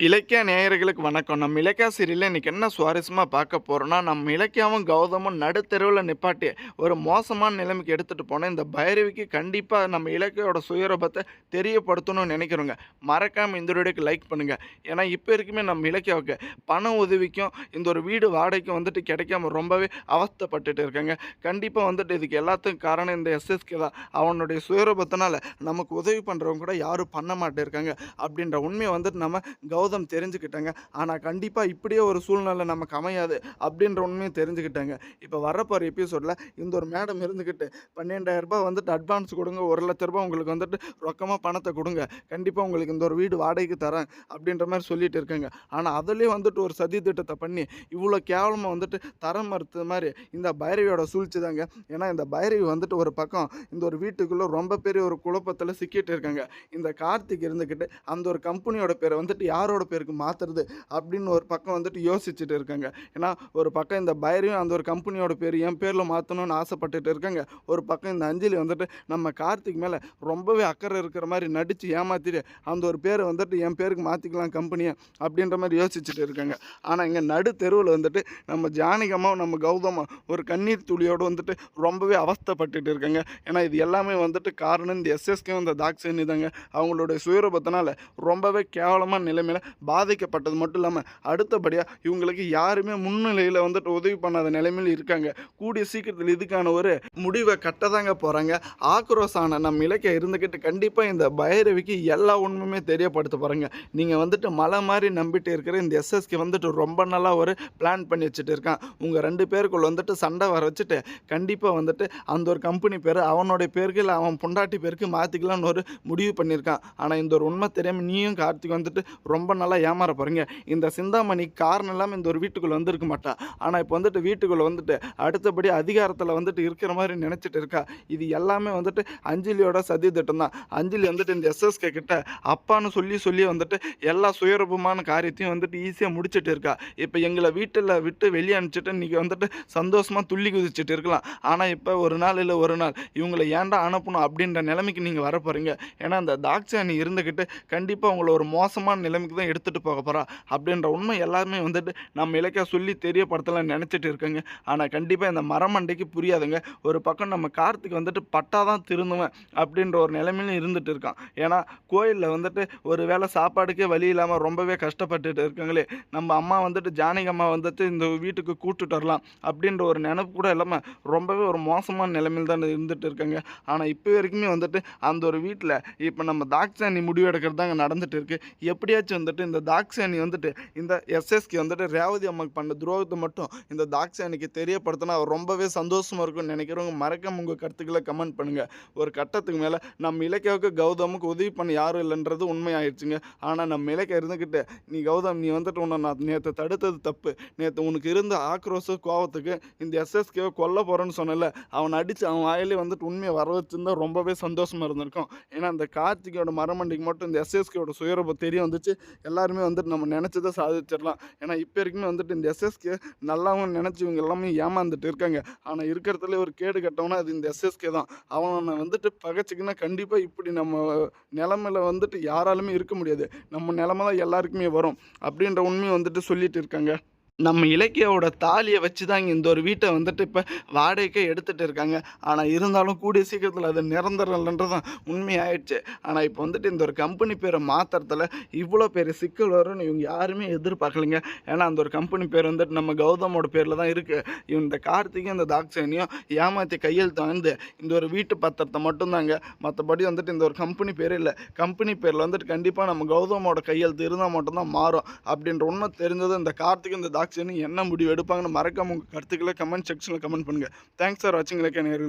இலக்கிய நேயர்களுக்கு வணக்கம். நம்ம இலக்கியா சீரியல்ல இன்னைக்கு என்ன சுவாரஸ்யமா பார்க்க போறோம்னா, நம்ம இலக்கியாவும் கௌதமும் நடுத்தெருவுல நிப்பாட்டி ஒரு மோசமான நிலைமைக்கு எடுத்துட்டு போன இந்த பைரவிக்கு கண்டிப்பா நம்ம இலக்கியோட சுயரூபத்த தெரியப்படுத்தணும்னு நினைக்கிறோங்க. மறக்காம இந்த வீடியோக்கு லைக் பண்ணுங்க. ஏன்னா இப்ப வரைக்குமே நம்ம இலக்கியாவுக்கு பண உதவிக்கும், இந்த ஒரு வீடு வாடகைக்கும் வந்துட்டு கிடைக்காம ரொம்பவே அவஸ்தைப்பட்டுட்டு இருக்காங்க. கண்டிப்பா வந்துட்டு இதுக்கு எல்லாத்துக்கும் காரணம் இந்த எஸ்எஸ்கே தான். அவனுடைய சுயரூபத்தினால நமக்கு உதவி பண்றவங்க கூட யாரும் பண்ண மாட்டேங்கிறாங்க. அப்படின்ற உண்மைய வந்துட்டு நம்ம கௌதம் தெரிஞ்சுக்கிட்டாங்க. ஆனா கண்டிப்பா இப்படியே ஒரு சூழ்நிலை நமக்கு அமையாது அப்படின்ற உண்மையும் தெரிஞ்சுக்கிட்டாங்க. இப்ப வரப்போற எபிசோட்ல இந்த ஒரு மேடம் இருந்துகிட்டு ரூ. 12,000 வந்துட்டு அட்வான்ஸ் குடுங்க. ரூ. 1,00,000 உங்களுக்கு வந்துட்டு ரொக்கமா பணத்த குடுங்க. கண்டிப்பா உங்களுக்கு இந்த ஒரு வீடு வாடகைக்கு தரேன் அப்படின்ற மாரி சொல்லிட்டு இருக்காங்க. ஆனா அதிலயும் வந்துட்டு ஒரு சதி திட்டத்த பண்ணி இவ்வளோ கேவலமா வந்துட்டு தரம் மறுத்த மாரி இந்த பைரவியோட சூழ்ச்சி தாங்க. ஏன்னா இந்த பைரவி வந்துட்டு ஒரு பக்கம் இந்த ஒரு வீட்டுக்குள்ள ரொம்ப பெரிய ஒரு குழப்பத்துல சிக்கிட்டு இருக்காங்க. இந்த கார்த்திக் இருந்துகிட்டு அந்த ஒரு கம்பெனியோட பேர வந்துட்டு யாரோட பேருக்கு மாத்துறது அப்படின்னு ஒரு பக்கம் வந்துட்டு யோசிச்சுட்டு இருக்காங்க. ஏன்னா ஒரு பக்கம் இந்த பைரவியும் அந்த ஒரு கம்பெனியோட பேர் என் பேர்ல மாத்தணும்னு ஆசைப்பட்டுட்டு இருக்காங்க. ஒரு பக்கம் இந்த அஞ்சலி வந்துட்டு நம்ம கார்த்திக் மேல ரொம்பவே அக்கறை இருக்கிற மாதிரி நடிச்சு ஏமாத்திட்டு அந்த ஒரு பேரை வந்துட்டு என் பேருக்கு மாத்திக்கலாம் கம்பெனியை அப்படின்ற மாதிரி யோசிச்சுட்டு இருக்காங்க. ஆனா இங்க நடு தெருவில் வந்துட்டு நம்ம ஜானகம்மாவும் நம்ம கௌதமும் ஒரு கண்ணீர் துளியோடு வந்துட்டு ரொம்பவே அவஸ்தைப்பட்டுட்டு இருக்காங்க. ஏன்னா இது எல்லாமே வந்துட்டு காரணம் இந்த எஸ்எஸ்கே இந்த தாக்ஷாயணி தாங்க. அவங்களுடைய சுயரூபத்தினால ரொம்பவே கேவலமான நிலைமையில பாதிக்கப்பட்டது மட்டும் இல்லாமல் அடுத்தபடியாக இவங்களுக்கு யாருமே முன்னிலையில் வந்துட்டு உதவி பண்ணாத நிலைமையில் இருக்காங்க. கூடிய சீக்கிரத்தில் இதுக்கான ஒரு முடிவை கட்டதாங்க போகிறாங்க. ஆக்ரோஷான நம்ம இலக்கிய இருந்துக்கிட்டு கண்டிப்பாக இந்த பைரவிக்கு எல்லா உண்மையுமே தெரியப்படுத்த போகிறாங்க. நீங்கள் வந்துட்டு மலை மாதிரி நம்பிட்டு இருக்கிற இந்த எஸ்எஸ்கே வந்துட்டு ரொம்ப நல்லா ஒரு பிளான் பண்ணி வச்சுட்டு இருக்கான். உங்கள் 2 பேருக்குள்ள வந்துட்டு சண்டை வர வச்சுட்டு கண்டிப்பாக வந்துட்டு அந்த ஒரு கம்பெனி பேர் அவனுடைய பேருக்கு இல்லை அவன் பொண்டாட்டி பேருக்கு மாற்றிக்கலாம்னு ஒரு முடிவு பண்ணியிருக்கான். ஆனால் இந்த ஒரு உண்மை தெரியாமல் நீயும் கார்த்திக் வந்துட்டு ரொம்ப நல்லா ஏமாற போகிறீங்க. இந்த சிந்தாமணி காரணம் இல்லாமல் இந்த ஒரு வீட்டுக்குள்ளே வந்திருக்க மாட்டா. ஆனால் இப்போ வந்துட்டு வீட்டுக்குள்ளே வந்துட்டு அடுத்தபடி அதிகாரத்தில் வந்துட்டு இருக்கிற மாதிரி நினச்சிட்டு இருக்கா. இது எல்லாமே வந்துட்டு அஞ்சலியோட சதி திட்டம் தான். அஞ்சலி வந்துட்டு இந்த எஸ்எஸ்கே கிட்ட அப்பான்னு சொல்லி சொல்லி வந்துட்டு எல்லா சுயரூபமான காரியத்தையும் வந்துட்டு ஈஸியாக முடிச்சுட்டு இருக்கா. இப்போ எங்களை வீட்டில் விட்டு வெளியே அனுப்பிச்சிட்டு நீங்கள் வந்துட்டு சந்தோஷமாக துள்ளி குதிச்சுட்டு இருக்கலாம். ஆனால் இப்போ ஒரு நாள் இல்லை ஒரு நாள் இவங்களை ஏன்டா அனுப்பணும் அப்படின்ற நிலைமைக்கு நீங்கள் வர போகிறீங்க. ஏன்னா அந்த தாக்ஷாயணி இருந்துக்கிட்டு கண்டிப்பாக உங்களை ஒரு மோசமான நிலைமைக்கு தான் எடுத்துகிட்டு போக போகிறா அப்படின்ற உண்மை எல்லாருமே வந்துட்டு நம்ம இலக்கிய சொல்லி தெரியப்படுத்தலாம்னு நினச்சிட்டு இருக்காங்க. ஆனால் கண்டிப்பாக இந்த மரமண்டைக்கு புரியாதுங்க. ஒரு பக்கம் நம்ம கார்த்திக் வந்துட்டு பட்டாதான் திருந்துவேன் அப்படின்ற ஒரு நிலைமையிலும் இருந்துட்டு இருக்கான். ஏன்னா கோயிலில் வந்துட்டு ஒரு வேளை சாப்பாடுக்கே வழி இல்லாமல் ரொம்பவே கஷ்டப்பட்டுட்டு இருக்காங்களே, நம்ம அம்மா வந்துட்டு ஜானகி அம்மா வந்துட்டு இந்த வீட்டுக்கு கூப்பிட்டுட்டு வரலாம் அப்படின்ற ஒரு நினைப்பு கூட இல்லாமல் ரொம்பவே ஒரு மோசமான நிலைமையில் தான் இருந்துட்டு இருக்காங்க. ஆனால் இப்போ வரைக்குமே வந்துட்டு அந்த ஒரு வீட்டில் இப்போ நம்ம தாக்ஷாயணி முடிவு எடுக்கிறது தாங்க நடந்துட்டு இருக்கு. எப்படியாச்சும் வந்துட்டு இந்த தாக்ஷாயணி வந்துட்டு இந்த எஸ்எஸ்கே வந்துட்டு ரேவதி அம்மாவுக்கு பண்ண துரோகத்தை மட்டும் இந்த தாக்ஷாயணிக்கு தெரியப்படுத்தினா ரொம்பவே சந்தோஷமாக இருக்கும்னு நினைக்கிறவங்க மறக்காம உங்கள் கருத்துக்களை கமெண்ட் பண்ணுங்கள். ஒரு கட்டத்துக்கு மேலே நம்ம இலக்கியாவுக்கு கௌதமுக்கு உதவி பண்ண யாரும் இல்லைன்றது உண்மையாயிடுச்சுங்க. ஆனால் நம்ம இலக்கியம் இருந்துக்கிட்டு நீ கௌதம் நீ வந்துட்டு உன்னை நான் நேற்று தடுத்தது தப்பு, நேற்று உனக்கு இருந்த ஆக்ரோஷ கோவத்துக்கு இந்த எஸ்எஸ்கேவை கொல்ல போகிறேன்னு சொன்னல, அவனை அடித்து அவன் வாயிலே வந்துட்டு உண்மையை வர வச்சுருந்தா ரொம்பவே சந்தோஷமாக இருந்திருக்கும். ஏன்னா அந்த கார்த்திகோட மரமண்டிக்கு மட்டும் இந்த எஸ்எஸ்கேவோட சுயரூபம் தெரிய வந்துச்சு. எல்லாருமே வந்துட்டு நம்ம நினச்சதை சாதிச்சிடலாம். ஏன்னா இப்போ வரைக்குமே வந்துட்டு இந்த எஸ்எஸ்கே நல்லாவும் நினச்சி இவங்க எல்லாமே ஏமாந்துட்டு இருக்காங்க. ஆனால் இருக்கிறதுல ஒரு கேடு கட்டவனா அது இந்த எஸ்எஸ்கே தான். அவனை வந்துட்டு பகைச்சிக்கினா கண்டிப்பாக இப்படி நம்ம நிலமையில வந்துட்டு யாராலுமே இருக்க முடியாது. நம்ம நிலமை தான் எல்லாருக்குமே வரும் அப்படின்ற உண்மையை வந்துட்டு சொல்லிட்டு இருக்காங்க. நம்ம இலக்கியாவோட தாலியை வச்சு தான் இந்த ஒரு வீட்டை வந்துட்டு இப்போ வாடகைக்கே எடுத்துகிட்டு இருக்காங்க. ஆனால் இருந்தாலும் கூடிய சீக்கிரத்தில் அது நிரந்தரம் இல்லைன்றதான் உண்மையாயிடுச்சு. ஆனால் இப்போ வந்துட்டு இந்த ஒரு கம்பெனி பேரை மாற்றுறதுல இவ்வளோ பெரிய சிக்கல் வரும்னு இவங்க யாருமே எதிர்பார்க்கலைங்க. ஏன்னா அந்த ஒரு கம்பெனி பேர் வந்துட்டு நம்ம கௌதமோட பேரில் தான் இருக்குது. இந்த கார்த்திக்கும் இந்த தாக்ஷாயணியும் ஏமாற்றி கையெழுத்து வந்து இந்த ஒரு வீட்டு பத்திரத்தை மட்டும்தாங்க. மற்றபடி வந்துட்டு இந்த ஒரு கம்பெனி பேர் இல்லை. கம்பெனி பேரில் வந்துட்டு கண்டிப்பாக நம்ம கௌதமோட கையெழுத்து இருந்தால் மட்டும்தான் மாறும் அப்படின்ற உண்மை தெரிஞ்சது இந்த கார்த்திக்கும் இந்த தாக்ஷாயணி என்ன முடிவு எடுப்பாங்கன்னு மறக்காம உங்கள் கருத்துக்களை கமெண்ட் செக்ஷனில் கமெண்ட் பண்ணுங்கள். தேங்க்ஸ் ஃபார் வாட்சிங். இலக்கிய நேயர்களுக்கு